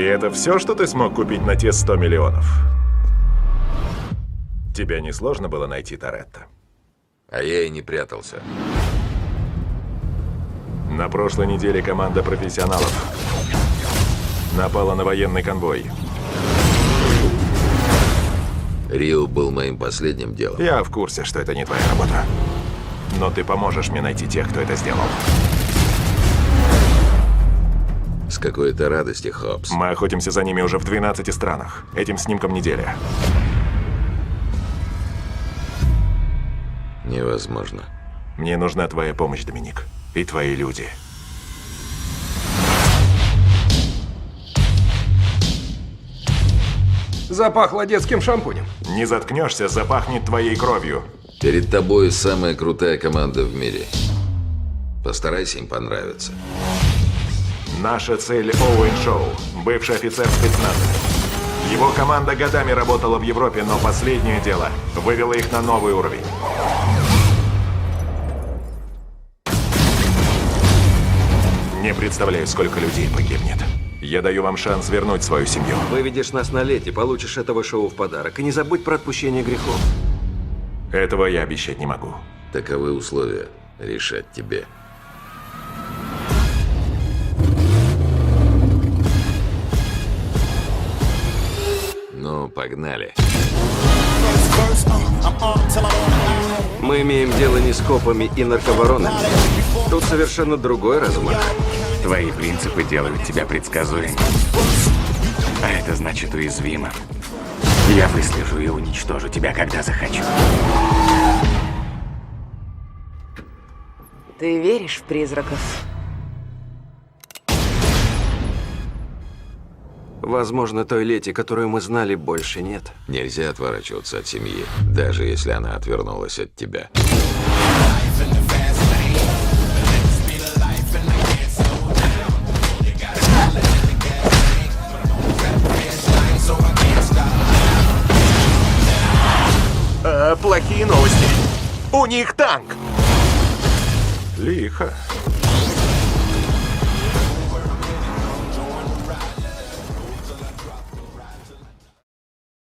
это все, что ты смог купить на те 100 миллионов? Тебе не сложно было найти Торетто? А я и не прятался. На прошлой неделе команда профессионалов напала на военный конвой. Рио был моим последним делом. Я в курсе, что это не твоя работа. Но ты поможешь мне найти тех, кто это сделал. С какой-то радости, Хопс. Мы охотимся за ними уже в 12 странах. Этим снимком неделя. Невозможно. Мне нужна твоя помощь, Доминик. И твои люди. Запахло детским шампунем. Не заткнешься, запахнет твоей кровью. Перед тобой самая крутая команда в мире. Постарайся им понравиться. Наша цель Оуэн Шоу, бывший офицер спецназа. Его команда годами работала в Европе, но последнее дело вывело их на новый уровень. Не представляю, сколько людей погибнет. Я даю вам шанс вернуть свою семью. Выведешь нас на лете, получишь этого шоу в подарок. И не забудь про отпущение грехов. Этого я обещать не могу. Таковы условия. Решать тебе. Ну, погнали. Мы имеем дело не с копами и нарковоронами. Тут совершенно другой размах. Твои принципы делают тебя предсказуемым. А это значит уязвимым. Я выслежу и уничтожу тебя, когда захочу. Ты веришь в призраков? Возможно, той Лети, которую мы знали, больше нет. Нельзя отворачиваться от семьи, даже если она отвернулась от тебя. Плохие новости. У них танк. Лихо.